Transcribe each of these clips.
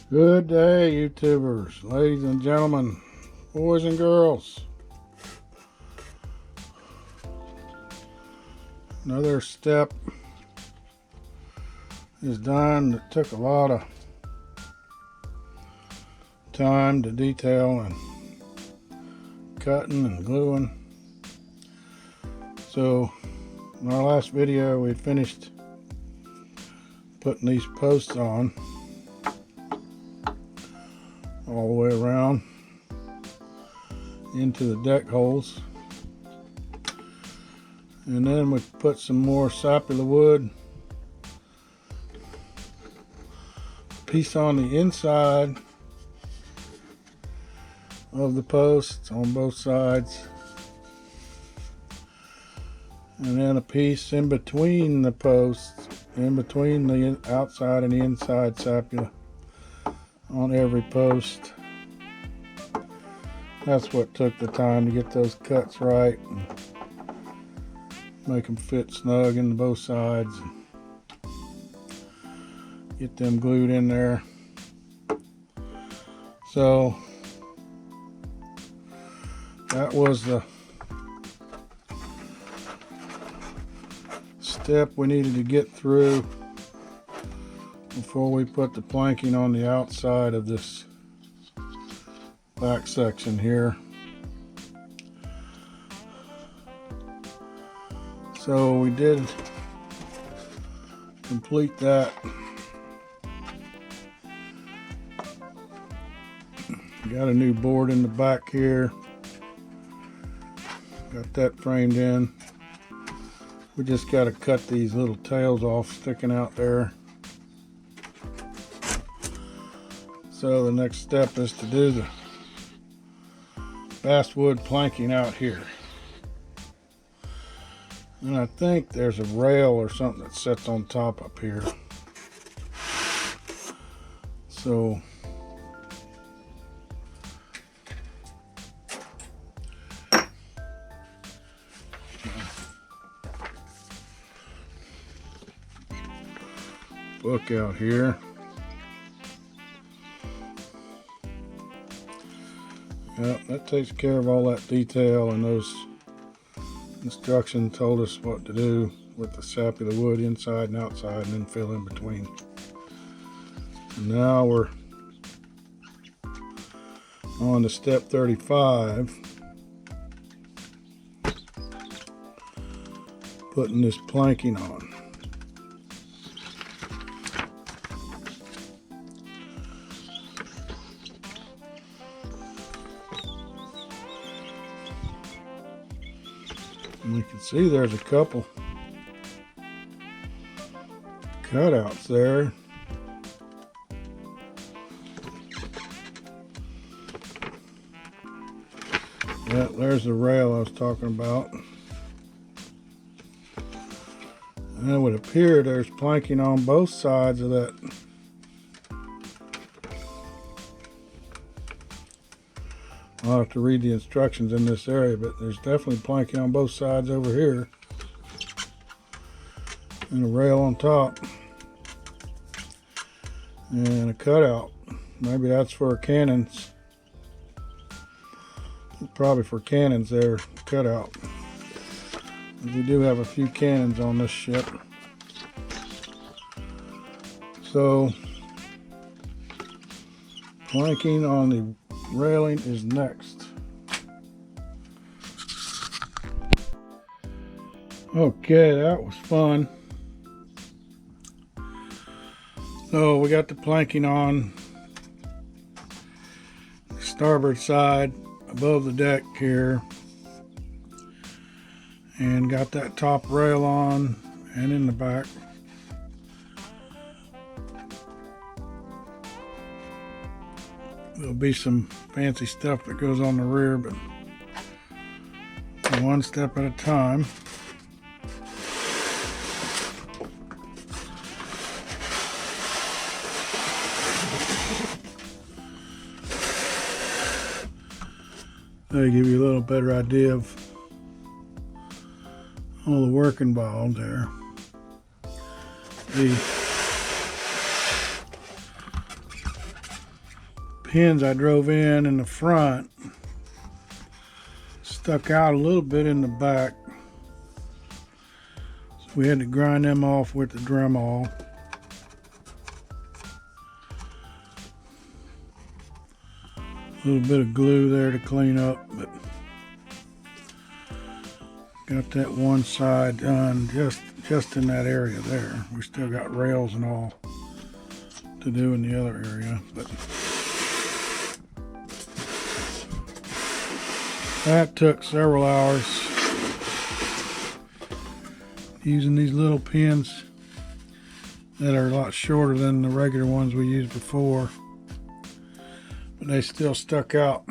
Good day, YouTubers, ladies and gentlemen, boys and girls. Another step is done that took a lot of time to detail and cutting and gluing. So in our last video we finished putting these posts on all the way around into the deck holes, and then we put some more sapula wood piece on the inside of the posts on both sides, and then a piece in between the posts, in between the outside and the inside sapula on every post. That's what took the time to get those cuts right and make them fit snug into both sides and get them glued in there. So that was the step we needed to get through before we put the planking on the outside of this back section here. So we did complete that. Got a new board in the back here. Got that framed in. We just got to cut these little tails off sticking out there. So the next step is to do the basswood planking out here. And I think there's a rail or something that sits on top up here. So book out here. Yep, that takes care of all that detail, and those instructions told us what to do with the sapula wood inside and outside, and then fill in between. And now we're on to step 35, putting this planking on. And you can see there's a couple cutouts there. Yeah, there's the rail I was talking about. And it would appear there's planking on both sides of that. I'll have to read the instructions in this area, but there's definitely planking on both sides over here. And a rail on top. And a cutout. Maybe that's for cannons. Probably for cannons there, cutout. We do have a few cannons on this ship. So, planking on the railing is next. Okay, that was fun. So we got the planking on the starboard side above the deck here, and got that top rail on and in the back. There'll be some fancy stuff that goes on the rear, but one step at a time. That'll give you a little better idea of all the work involved there. The pins I drove in the front stuck out a little bit in the back, so we had to grind them off with the Dremel. A little bit of glue there to clean up, but got that one side done just in that area there. We still got rails and all to do in the other area, but that took several hours using these little pins that are a lot shorter than the regular ones we used before, but they still stuck out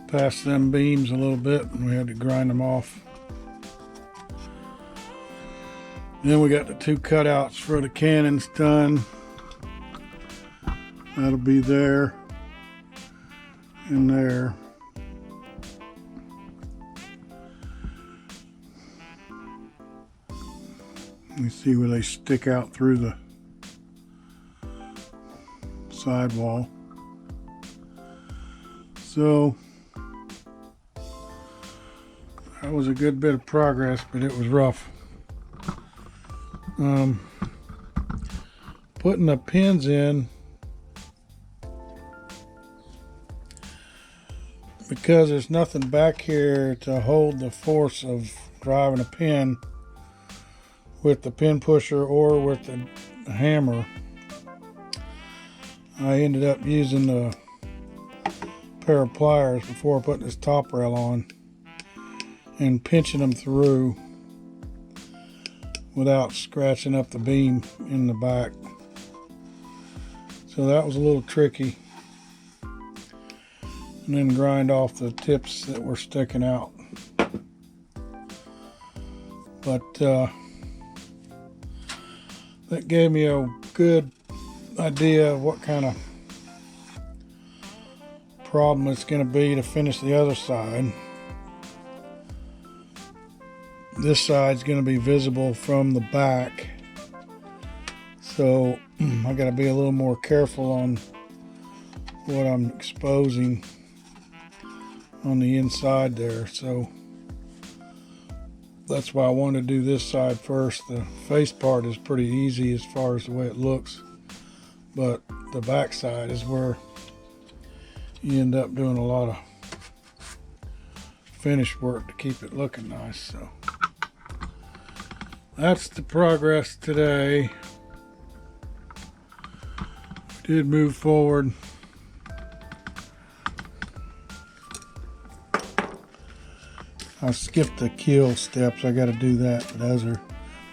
past them beams a little bit, and we had to grind them off. Then we got the two cutouts for the cannons done. That'll be there and there. You see where they stick out through the sidewall. So that was a good bit of progress, but it was rough. Putting the pins in, because there's nothing back here to hold the force of driving a pin with the pin pusher or with the hammer. I ended up using a pair of pliers before putting this top rail on and pinching them through without scratching up the beam in the back. So that was a little tricky. And then grind off the tips that were sticking out. But that gave me a good idea of what kind of problem it's going to be to finish the other side. This side's going to be visible from the back, so I got to be a little more careful on what I'm exposing on the inside there. So that's why I wanted to do this side first. The face part is pretty easy as far as the way it looks, but the back side is where you end up doing a lot of finish work to keep it looking nice. So that's the progress today. We did move forward. I skipped the keel steps. I got to do that, but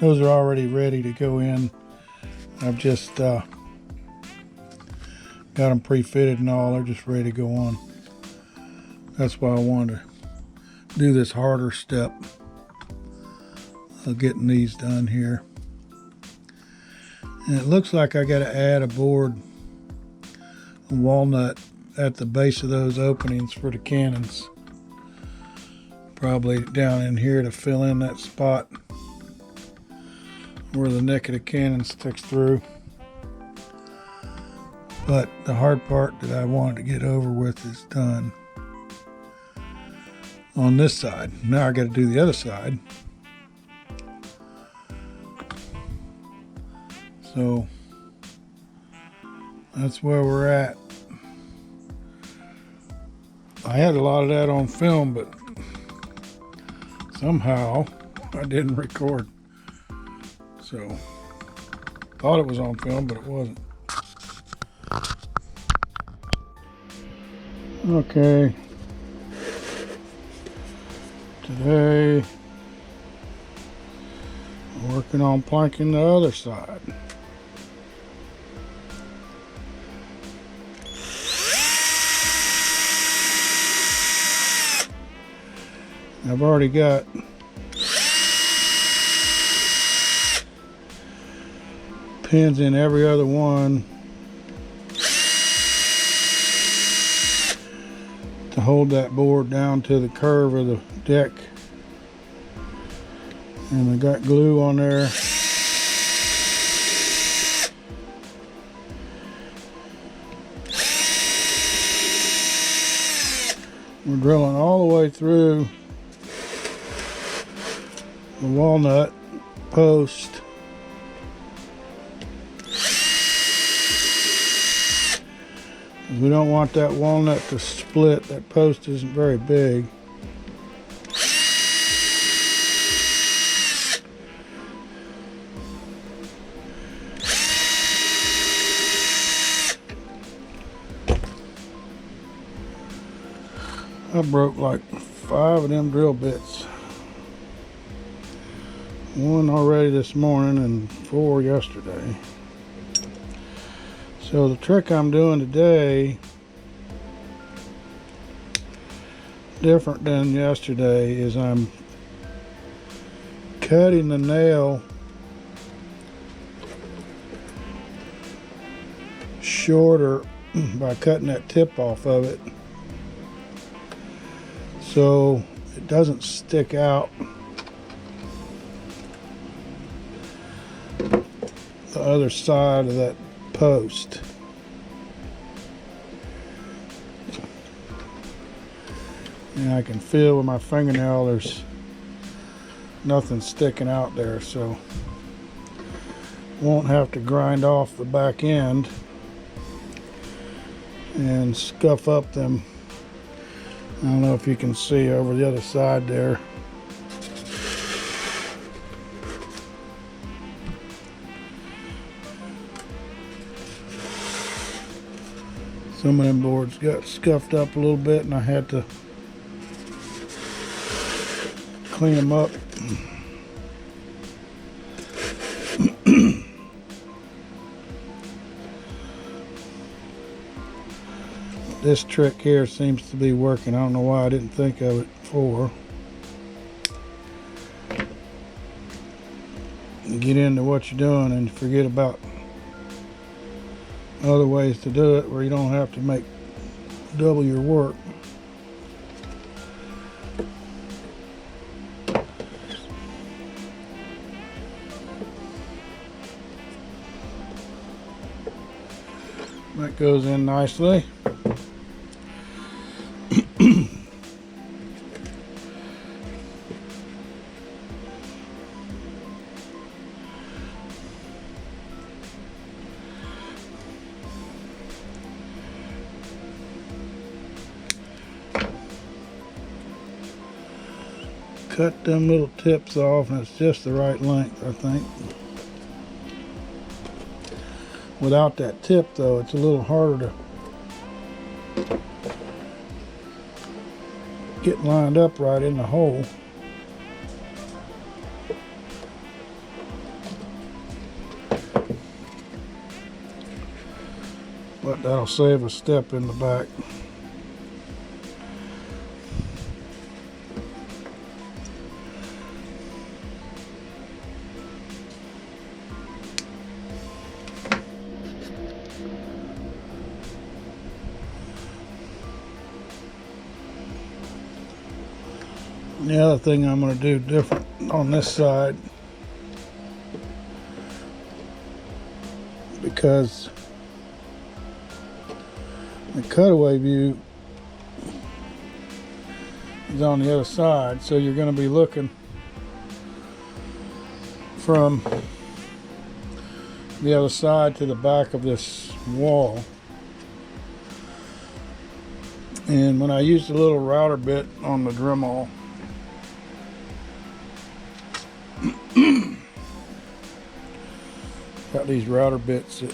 those are already ready to go in. I've just got them pre-fitted and all. They're just ready to go on. That's why I wanted to do this harder step of getting these done here. And it looks like I got to add a board, a walnut at the base of those openings for the cannons. Probably down in here to fill in that spot where the neck of the cannon sticks through. But the hard part that I wanted to get over with is done on this side. Now I got to do the other side. So that's where we're at. I had a lot of that on film, but somehow I didn't record. So thought it was on film, but it wasn't. Okay. Today, I'm working on planking the other side. I've already got pins in every other one to hold that board down to the curve of the deck, and I got glue on there. We're drilling all the way through the walnut post. We don't want that walnut to split. That post isn't very big. I broke like 5 of them drill bits. 1 already this morning and 4 yesterday. So the trick I'm doing today, different than yesterday, is I'm cutting the nail shorter by cutting that tip off of it, so it doesn't stick out the other side of that post. And I can feel with my fingernail there's nothing sticking out there, so won't have to grind off the back end and scuff up them. I don't know if you can see over the other side there. Some of them boards got scuffed up a little bit and I had to clean them up. This trick here seems to be working. I don't know why I didn't think of it before. You get into what you're doing and forget about other ways to do it where you don't have to make double your work. That goes in nicely. Cut them little tips off, and it's just the right length, I think. Without that tip though, it's a little harder to get lined up right in the hole. But that'll save a step in the back. The other thing I'm going to do different on this side, because the cutaway view is on the other side, so you're going to be looking from the other side to the back of this wall. And when I used a little router bit on the Dremel, got these router bits that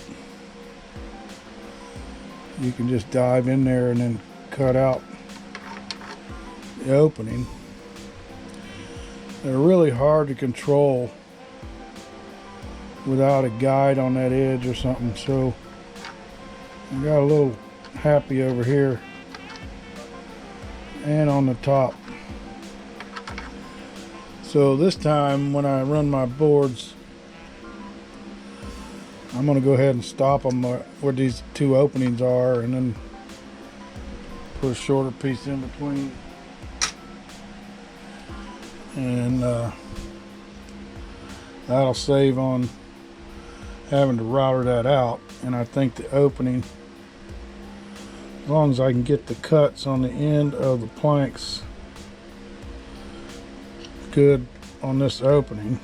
you can just dive in there and then cut out the opening. They're really hard to control without a guide on that edge or something, so I got a little happy over here and on the top. So this time when I run my boards, I'm going to go ahead and stop them where these two openings are, and then put a shorter piece in between. And that'll save on having to router that out. And I think the opening as long as I can get the cuts on the end of the planks good on this opening.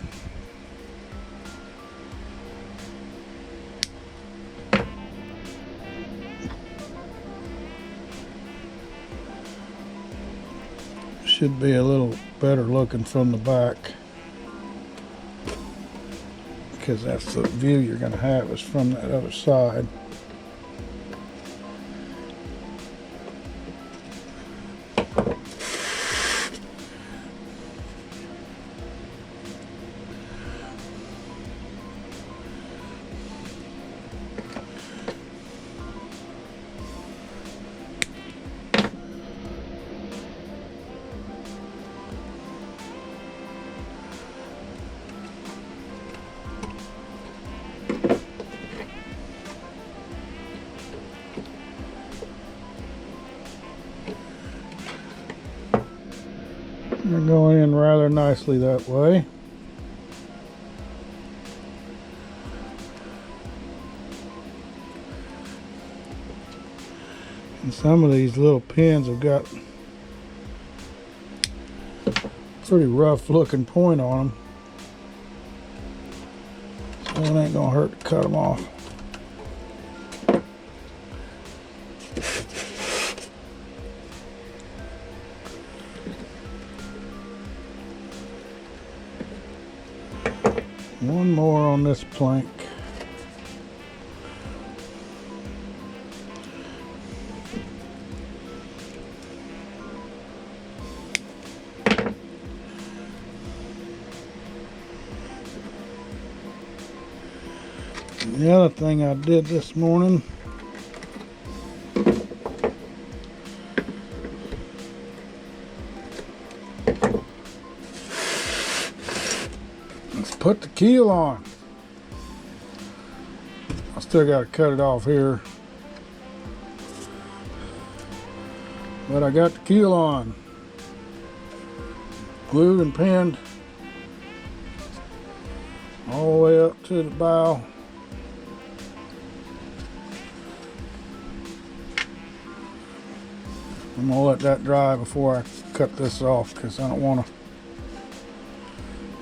Should be a little better looking from the back, because that's the view you're going to have is from that other side. They're going in rather nicely that way. And some of these little pins have got pretty rough looking point on them. So it ain't gonna hurt to cut them off. One more on this plank. And the other thing I did this morning, put the keel on. I still got to cut it off here, but I got the keel on, glued and pinned all the way up to the bow. I'm gonna let that dry before I cut this off, because I don't want to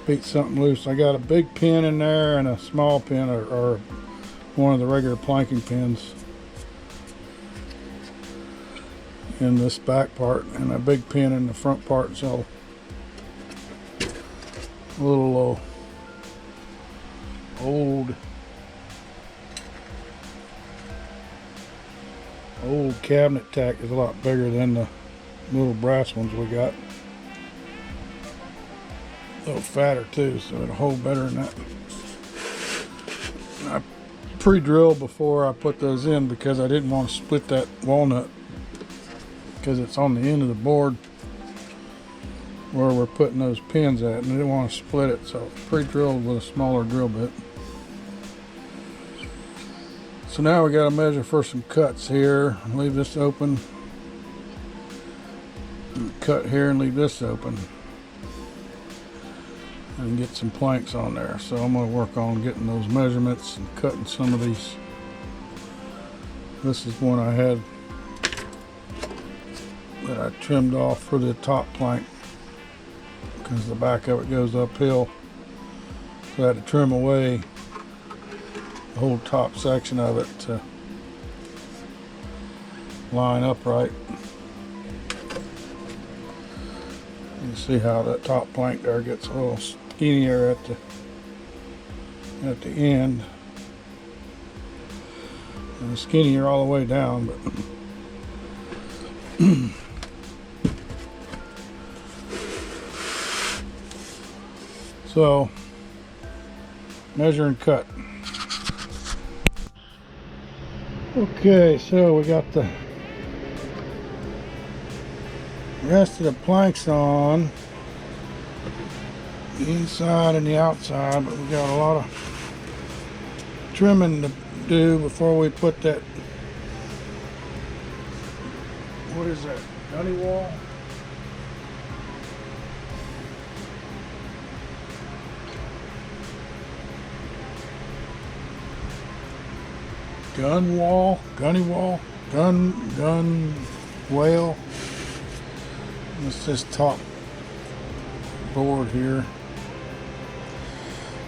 beat something loose. I got a big pin in there and a small pin, or one of the regular planking pins in this back part, and a big pin in the front part. So a little old cabinet tack is a lot bigger than the little brass ones we got. A little fatter too, so it'll hold better than that. I pre-drilled before I put those in because I didn't want to split that walnut, because it's on the end of the board where we're putting those pins at, and I didn't want to split it, so pre-drilled with a smaller drill bit. So now we got to measure for some cuts here. Leave this open, and cut here and leave this open, and get some planks on there. So I'm going to work on getting those measurements and cutting some of these. This is one I had that I trimmed off for the top plank, because the back of it goes uphill, so I had to trim away the whole top section of it to line up right. You can see how that top plank there gets a little skinnier at the end, and skinnier all the way down, but so measure and cut. Okay, so we got the rest of the planks on, the inside and the outside, but we got a lot of trimming to do before we put that, what is that, gunny wall? Gunny wall, gun whale. It's this top board here.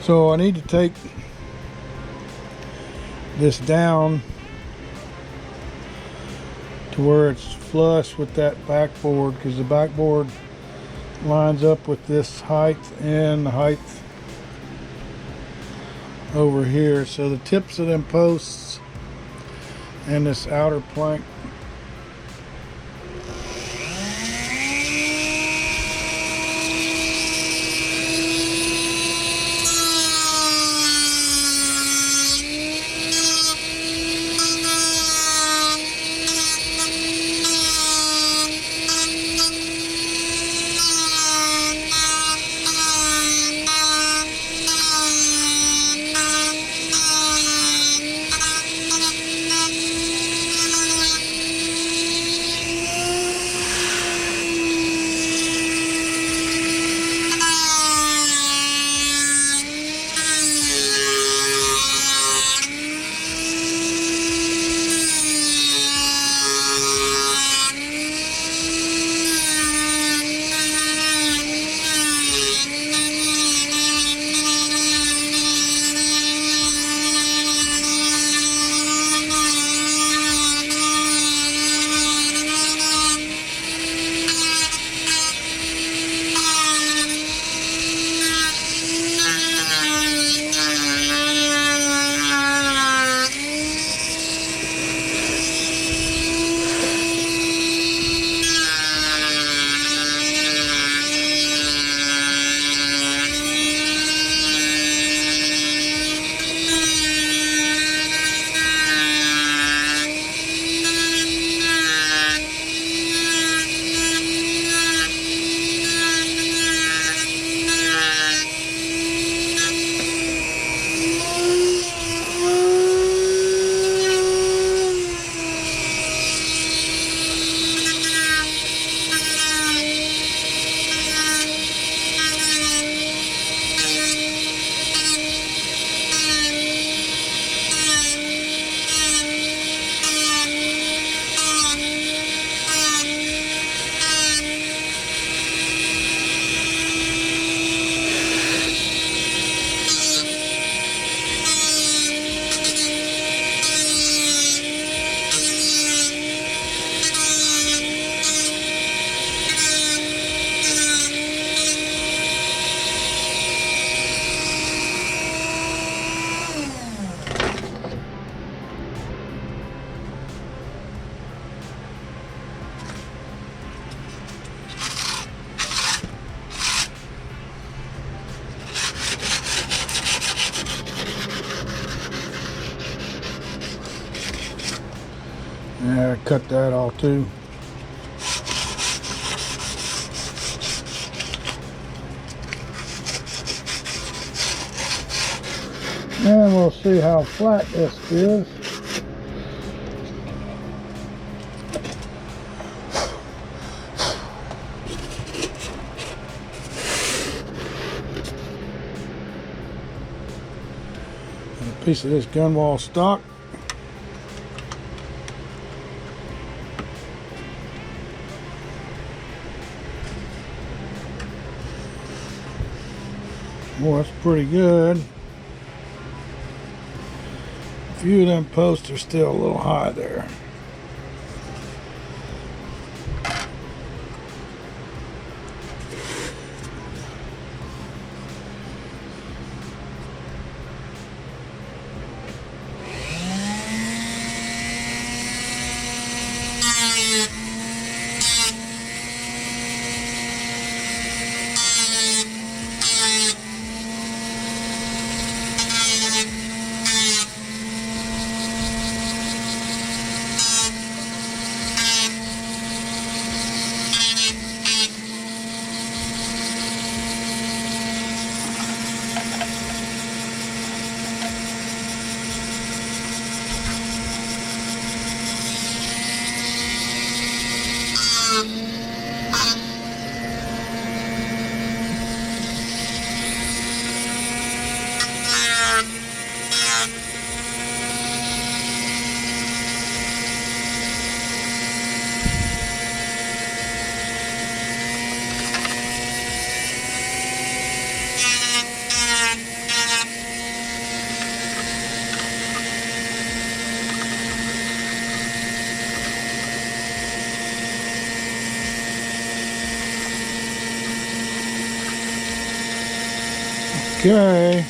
So I need to take this down to where it's flush with that backboard, because the backboard lines up with this height and the height over here. So the tips of them posts and this outer plank Yeah, I cut that off too. And we'll see how flat this is. And a piece of this gun wall stock. Well, that's pretty good. A few of them posts are still a little high there. Okay.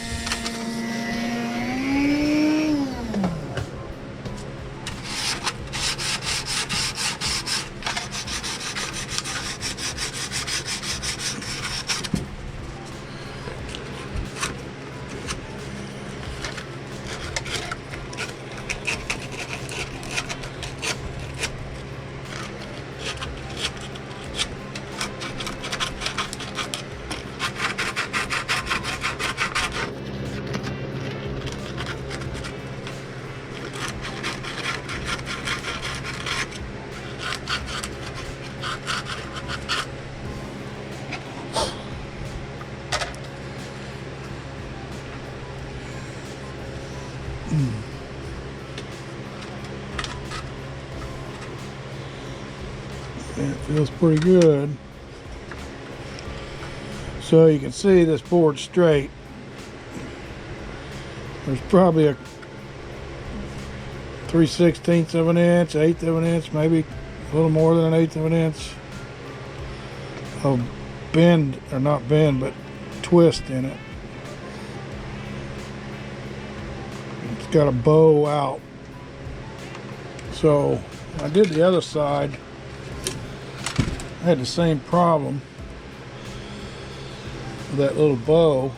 It feels pretty good. So you can see this board's straight. There's probably a 3/16 of an inch, 1/8 of an inch, maybe a little more than an 1/8 of an inch of bend, or not bend, but twist in it. It's got a bow out. So I did the other side. I had the same problem with that little bow.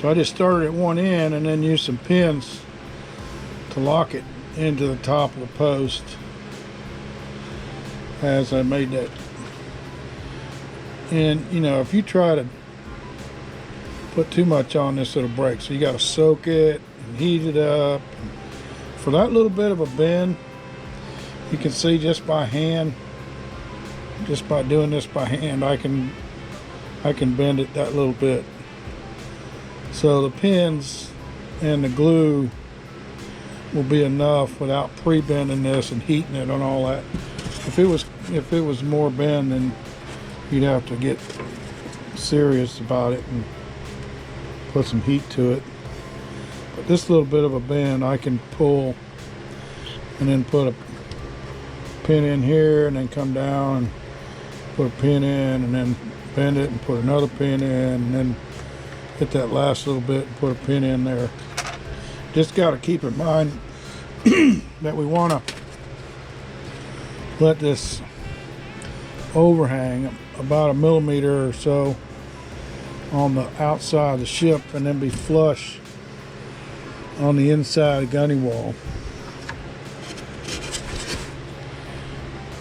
So I just started at one end and then used some pins to lock it into the top of the post as I made that. And you know, if you try to put too much on this, it'll break. So you got to soak it and heat it up. For that little bit of a bend, you can see just by hand, just by doing this by hand, I can bend it that little bit. So the pins and the glue will be enough without pre-bending this and heating it and all that. If it was more bend, then you'd have to get serious about it and put some heat to it. But this little bit of a bend I can pull and then put a pin in here and then come down and put a pin in and then bend it and put another pin in and then hit that last little bit and put a pin in there. Just got to keep in mind that we want to let this overhang about 1 millimeter or so on the outside of the ship and then be flush on the inside of the gunny wall.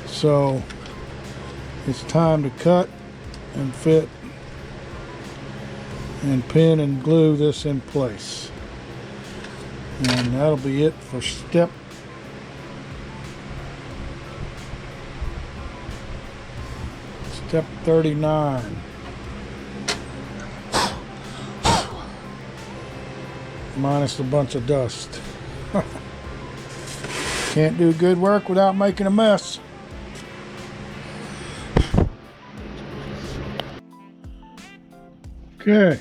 So it's time to cut and fit and pin and glue this in place. And that'll be it for step 39. Minus a bunch of dust. Can't do good work without making a mess. Okay.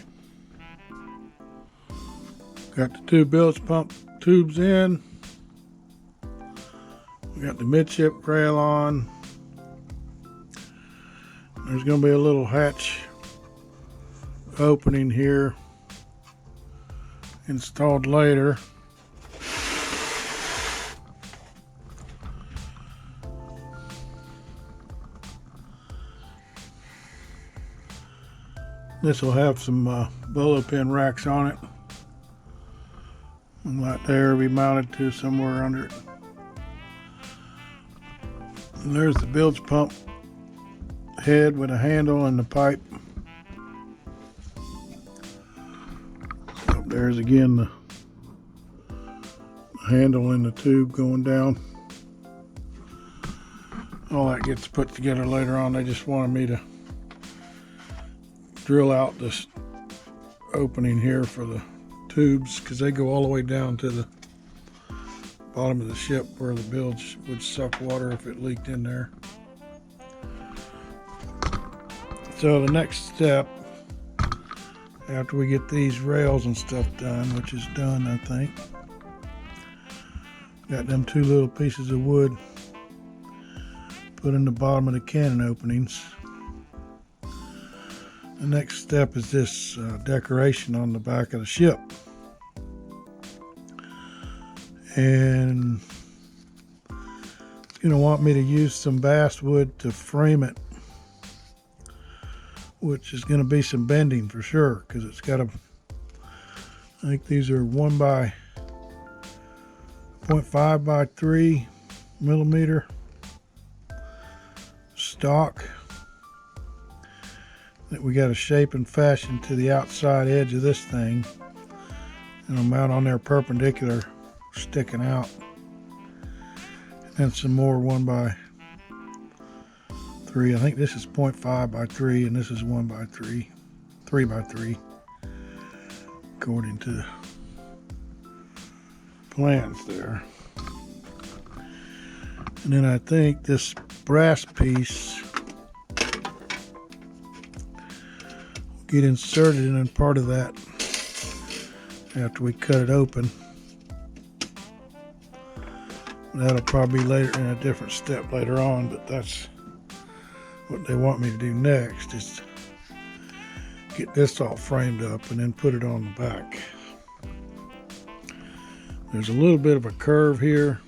Got the two bilge pump tubes in. We got the midship rail on. There's going to be a little hatch opening here installed later. This will have some bolo pin racks on it. And that there will be mounted to somewhere under it. And there's the bilge pump head with a handle and the pipe. Up there's again the handle and the tube going down. All that gets put together later on. They just wanted me to drill out this opening here for the tubes because they go all the way down to the bottom of the ship where the bilge would suck water if it leaked in there. So the next step, after we get these rails and stuff done, which is done I think, got them two little pieces of wood put in the bottom of the cannon openings. The next step is this decoration on the back of the ship. And it's going to want me to use some basswood to frame it, which is going to be some bending for sure, because it's got a, I think these are 0.5 by 3 millimeter stock that we got to shape and fashion to the outside edge of this thing, and I'm out on there perpendicular, sticking out, and then some more 1 by 3. I think this is 0.5 by 3 and this is 1 by 3, 3 by 3, according to the plans there. And then I think this brass piece will get inserted in part of that after we cut it open. That'll probably be later in a different step later on, but that's what they want me to do next, is get this all framed up and then put it on the back. There's a little bit of a curve here,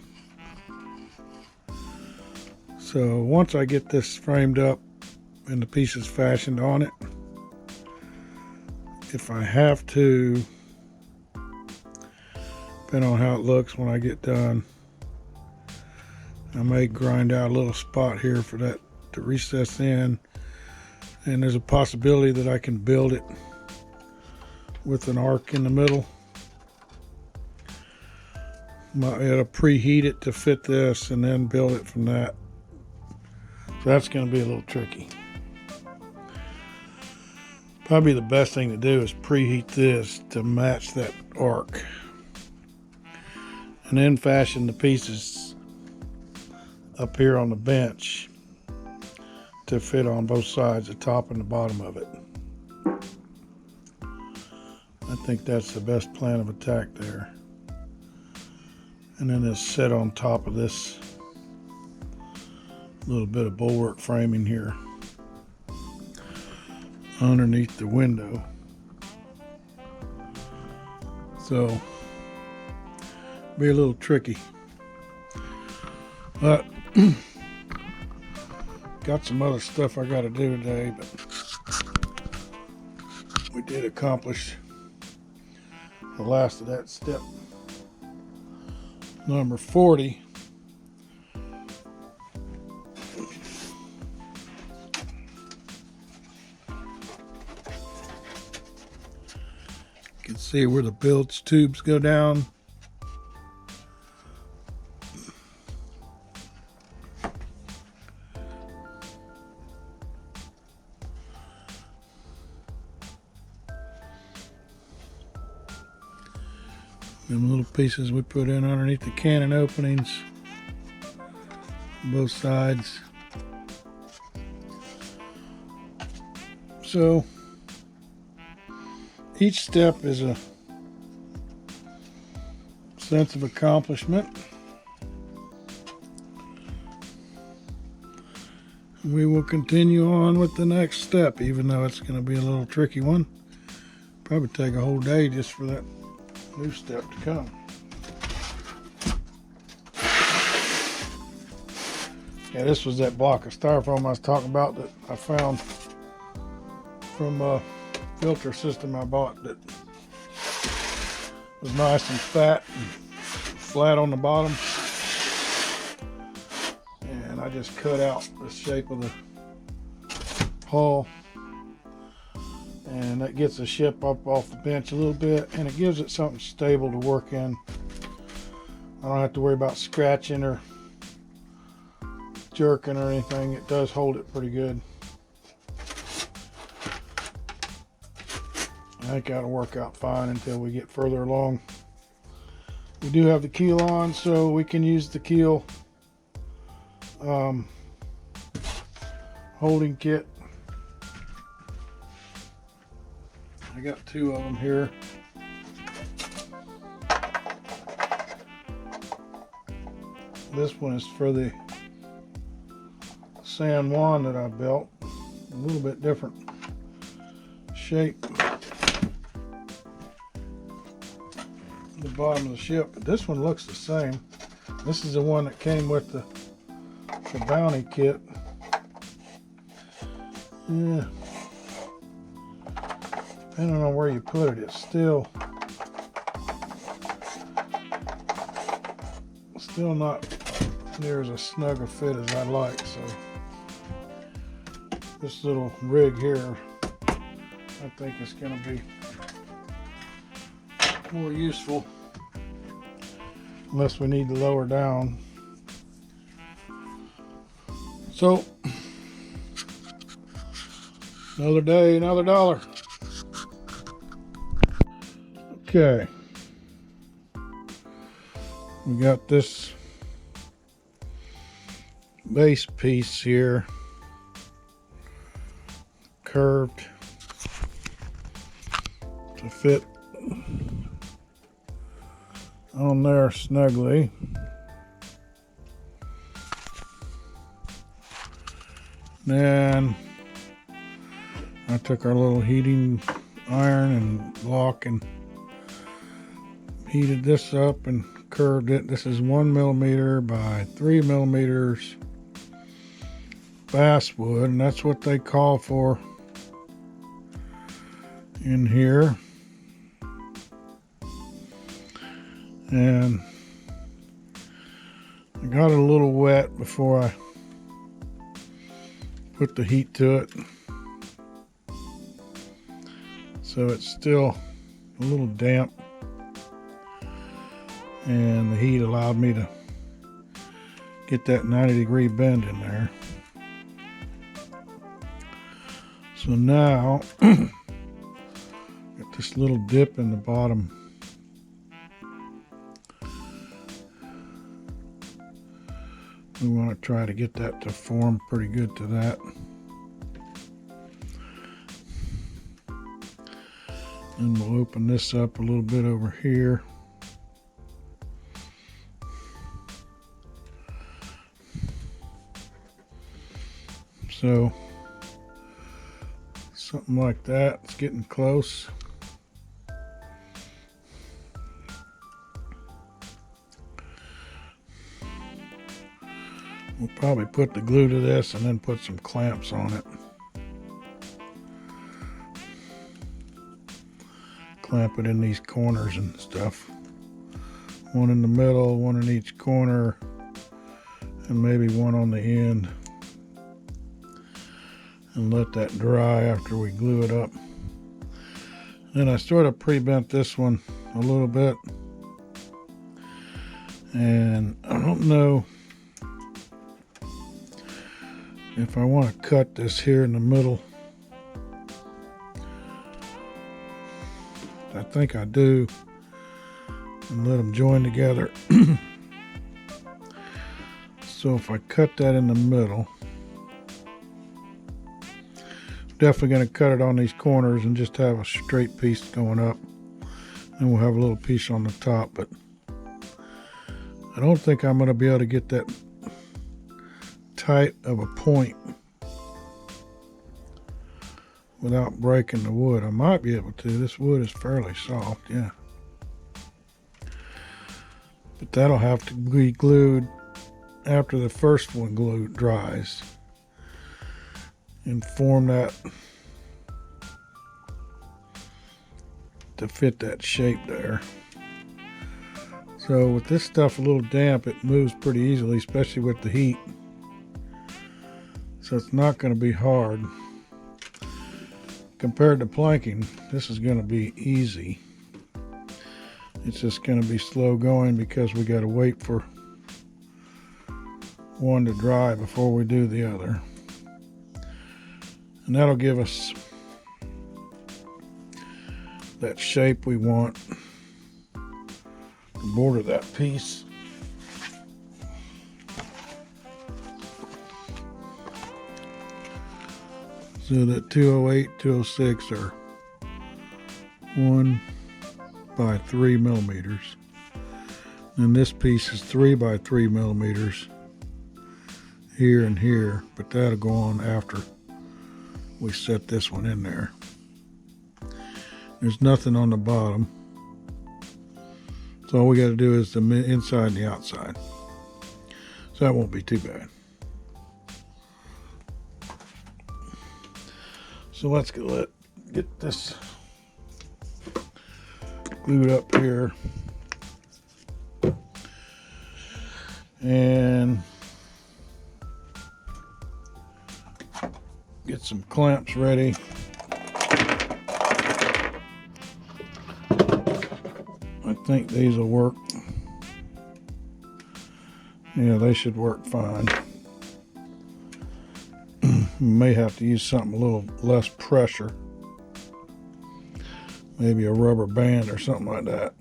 so once I get this framed up and the pieces fashioned on it, if I have to, depending on how it looks when I get done, I may grind out a little spot here for that to recess in, and there's a possibility that I can build it with an arc in the middle. Might have to preheat it to fit this and then build it from that. So that's going to be a little tricky. Probably the best thing to do is preheat this to match that arc, and then fashion the pieces up here on the bench to fit on both sides, the top and the bottom of it. I think that's the best plan of attack there. And then it's set on top of this little bit of bulwark framing here underneath the window. So be a little tricky, but got some other stuff I got to do today, but we did accomplish the last of that step, number 40. You can see where the bilge tubes go down. Them little pieces we put in underneath the cannon openings on both sides. So each step is a sense of accomplishment. We will continue on with the next step, even though it's going to be a little tricky one. Probably take a whole day just for that new step to come. Yeah, this was that block of styrofoam I was talking about that I found from a filter system I bought that was nice and fat and flat on the bottom. And I just cut out the shape of the hull, and that gets the ship up off the bench a little bit, and it gives it something stable to work in. I don't have to worry about scratching or jerking or anything. It does hold it pretty good. I think that'll work out fine until we get further along. We do have the keel on, so we can use the keel holding kit. I got two of them here. This one is for the San Juan that I built. A little bit different shape the bottom of the ship. But this one looks the same. This is the one that came with the Bounty kit. Yeah. Depending on where you put it, it's still not near as a snug a fit as I like. So this little rig here, I think is going to be more useful unless we need to lower down. So another day, another dollar. Okay, we got this base piece here curved to fit on there snugly. Then I took our little heating iron and block and heated this up and curved it. This is 1 millimeter by 3 millimeters basswood, and that's what they call for in here. And I got it a little wet before I put the heat to it, so it's still a little damp, and the heat allowed me to get that 90-degree bend in there. So now got this little dip in the bottom. We want to try to get that to form pretty good to that. And we'll open this up a little bit over here. So something like that. It's getting close. We'll probably put the glue to this and then put some clamps on it. Clamp it in these corners and stuff. One in the middle, one in each corner, and maybe one on the end. And let that dry after we glue it up. Then I sort of pre-bent this one a little bit. And I don't know if I want to cut this here in the middle. I think I do. And let them join together. So if I cut that in the middle, definitely going to cut it on these corners and just have a straight piece going up, and we'll have a little piece on the top. But I don't think I'm going to be able to get that tight of a point without breaking the wood. I might be able to. This wood is fairly soft, yeah, but that'll have to be glued after the first one dries and form that to fit that shape there. So with this stuff a little damp, it moves pretty easily, especially with the heat. So it's not going to be hard. Compared to planking, this is going to be easy. It's just going to be slow going because we got to wait for one to dry before we do the other. And that'll give us that shape we want to border that piece. So that 208, 206 are 1 by 3 millimeters. And this piece is 3 by 3 millimeters here and here, but that'll go on after we set this one in there. There's nothing on the bottom. So all we got to do is the inside and the outside. So that won't be too bad. So let's get this glued up here. And get some clamps ready. I think these will work. Yeah, they should work fine. May have to use something a little less pressure. Maybe a rubber band or something like that.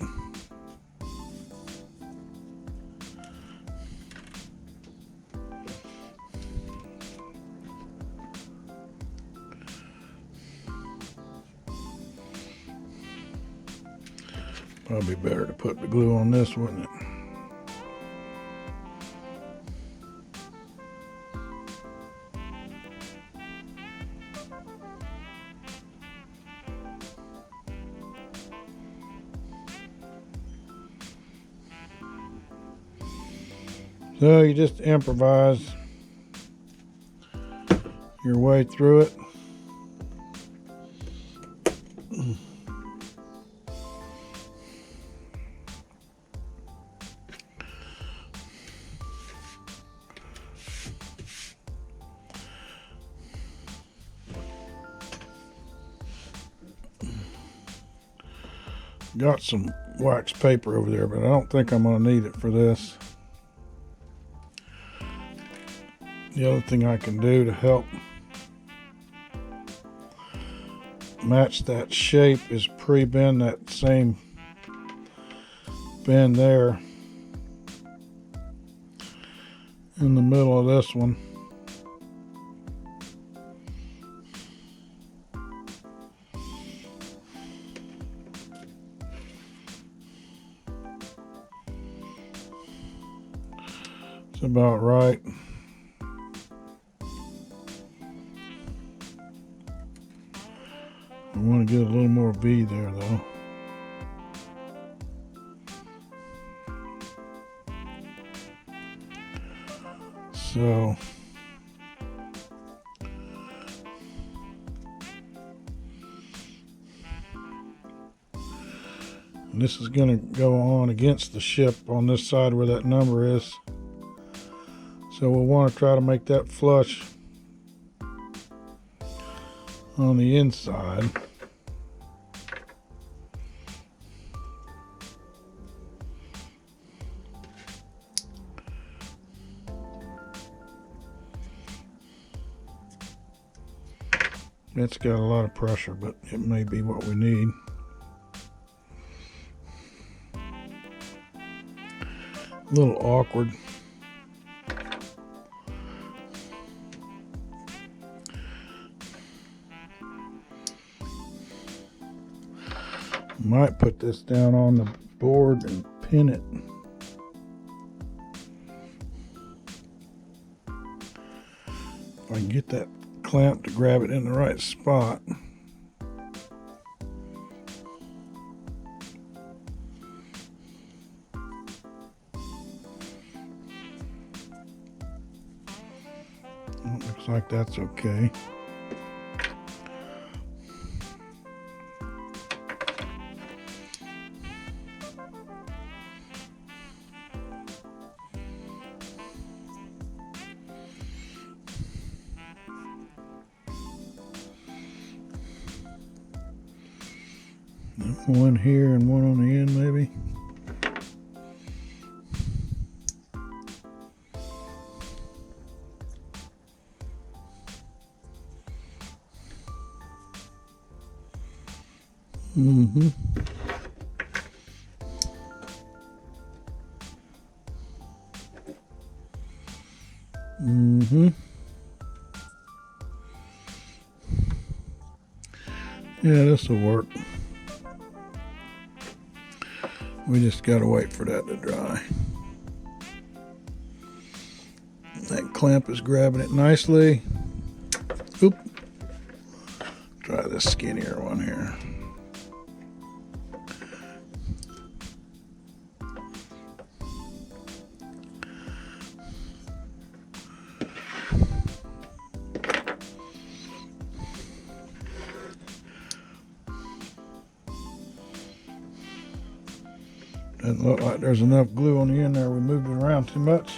Probably better to put the glue on this, wouldn't it? So you just improvise your way through it. Got some wax paper over there, but I don't think I'm going to need it for this. The other thing I can do to help match that shape is pre-bend that same bend there in the middle of this one. It's about right. I want to get a little more V there though. So and this is going to go on against the ship on this side where that number is. So we'll want to try to make that flush on the inside. It's got a lot of pressure, but it may be what we need. A little awkward. Might put this down on the board and pin it. If I can get that clamp to grab it in the right spot. Well, looks like that's okay. One here and one on the end, maybe. Mm-hmm. Mm-hmm. Yeah, this will work. We just gotta wait for that to dry. That clamp is grabbing it nicely. Oop. Try this skinnier one here. Doesn't look like there's enough glue on the end there. We moved it around too much.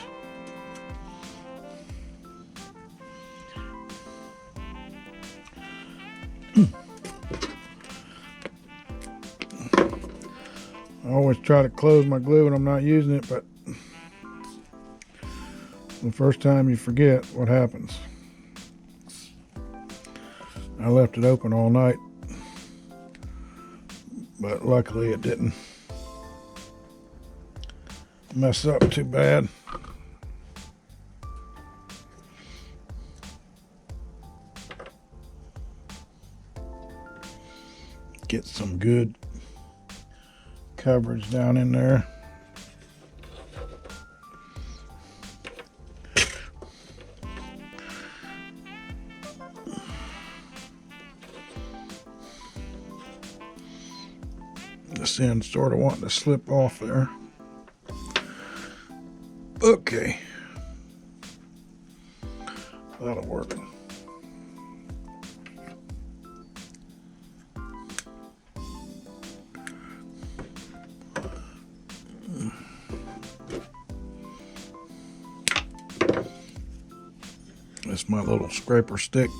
I always try to close my glue when I'm not using it, but the first time you forget, what happens? I left it open all night, but luckily it didn't mess up too bad. Get some good coverage down in there. This end sort of wanting to slip off there. Okay, that'll work. That's my little scraper stick.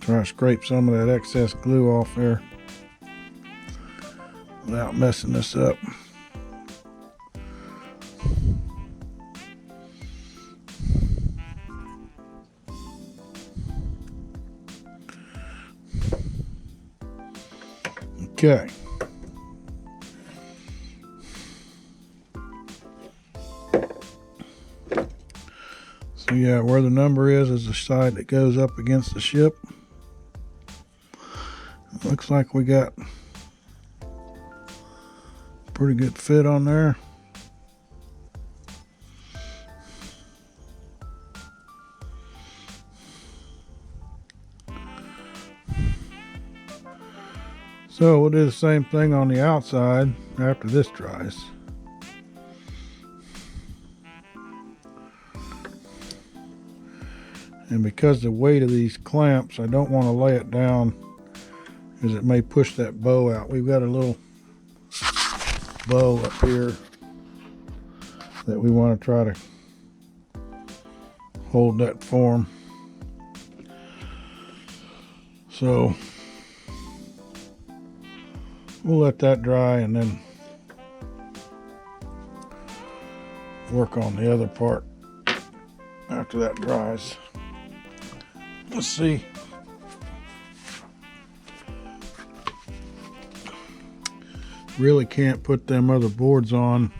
Try to scrape some of that excess glue off there without messing this up. Okay. So yeah, where the number is the side that goes up against the ship. Looks like we got a pretty good fit on there. So we'll do the same thing on the outside after this dries. And because the weight of these clamps, I don't want to lay it down because it may push that bow out. We've got a little bow up here that we want to try to hold that form. So we'll let that dry and then work on the other part after that dries. Let's see. Really can't put them other boards on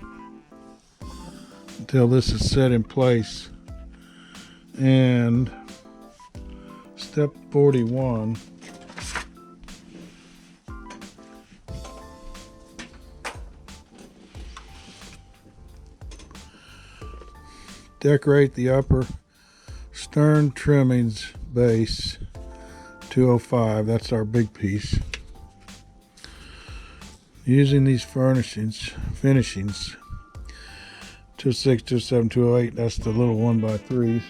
until this is set in place. And step 41. Decorate the upper stern trimmings base 205. That's our big piece. Using these finishings 206, 207, 208, that's the little 1x3s.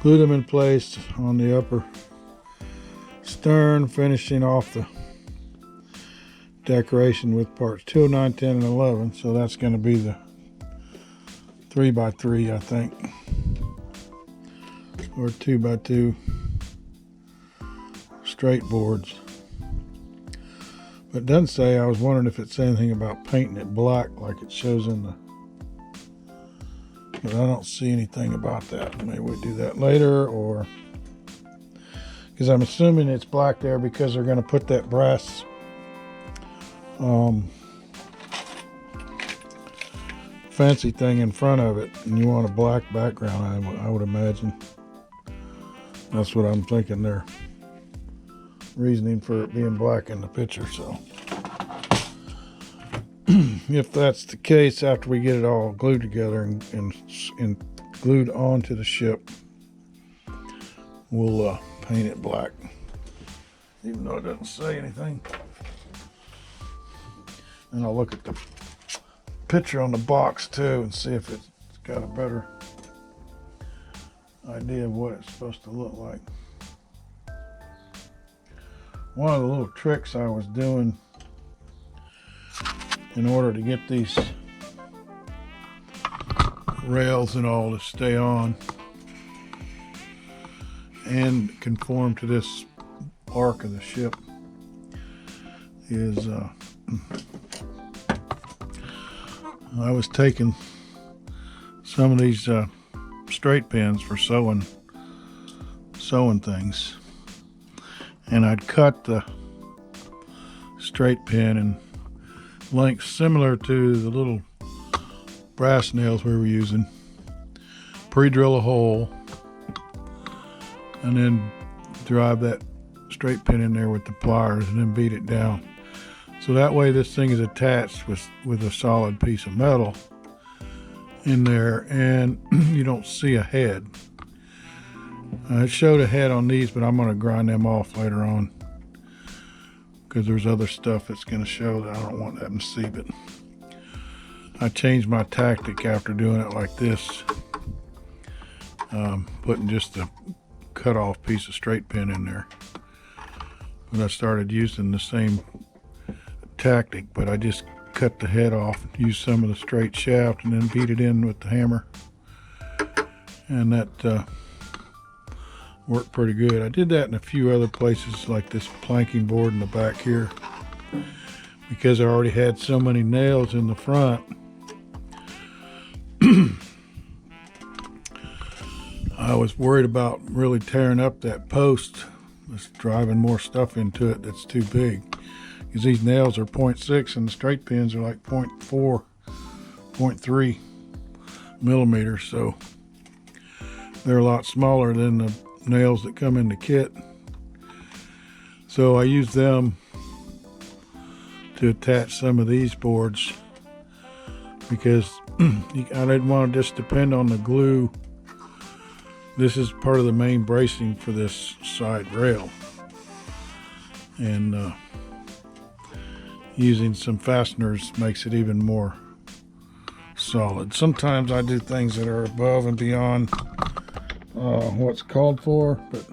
Glue them in place on the upper stern, finishing off the decoration with parts 209, 10, and 11. So that's going to be the 3x3, I think, or 2x2 straight boards. But it doesn't say. I was wondering if it said anything about painting it black like it shows in the, but I don't see anything about that. Maybe we do that later, or because I'm assuming it's black there because they're going to put that brass fancy thing in front of it, and you want a black background. I would imagine that's what I'm thinking there. Reasoning for it being black in the picture. So if that's the case, after we get it all glued together and glued onto the ship, we'll paint it black, even though it doesn't say anything. And I'll look at the picture on the box too and see if it's got a better idea of what it's supposed to look like. One of the little tricks I was doing in order to get these rails and all to stay on and conform to this arc of the ship is I was taking some of these straight pins for sewing things, and I'd cut the straight pin in lengths similar to the little brass nails we were using, pre-drill a hole, and then drive that straight pin in there with the pliers and then beat it down. So that way this thing is attached with a solid piece of metal in there, and you don't see a head. It showed a head on these, but I'm going to grind them off later on because there's other stuff that's going to show that I don't want them to see. But I changed my tactic after doing it like this, putting just a cut off piece of straight pin in there. But I started using the same tactic, but I just cut the head off, use some of the straight shaft, and then beat it in with the hammer, and that worked pretty good. I did that in a few other places, like this planking board in the back here, because I already had so many nails in the front. I was worried about really tearing up that post, just driving more stuff into it that's too big, because these nails are 0.6 and the straight pins are like 0.4, 0.3 millimeters, so they're a lot smaller than the nails that come in the kit. So I used them to attach some of these boards because I didn't want to just depend on the glue. This is part of the main bracing for this side rail, and using some fasteners makes it even more solid. Sometimes I do things that are above and beyond what's called for, but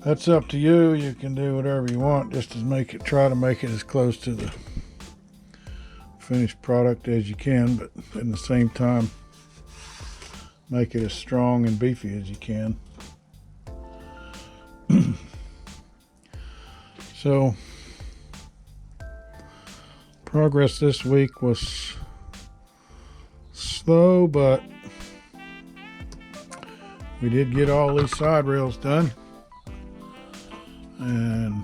that's up to you. You can do whatever you want just to try to make it as close to the finished product as you can, but at the same time make it as strong and beefy as you can. So progress this week was slow, but we did get all these side rails done, and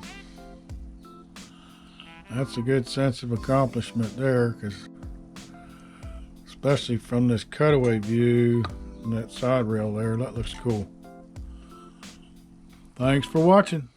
that's a good sense of accomplishment there, because especially from this cutaway view and that side rail there, that looks cool. Thanks for watching.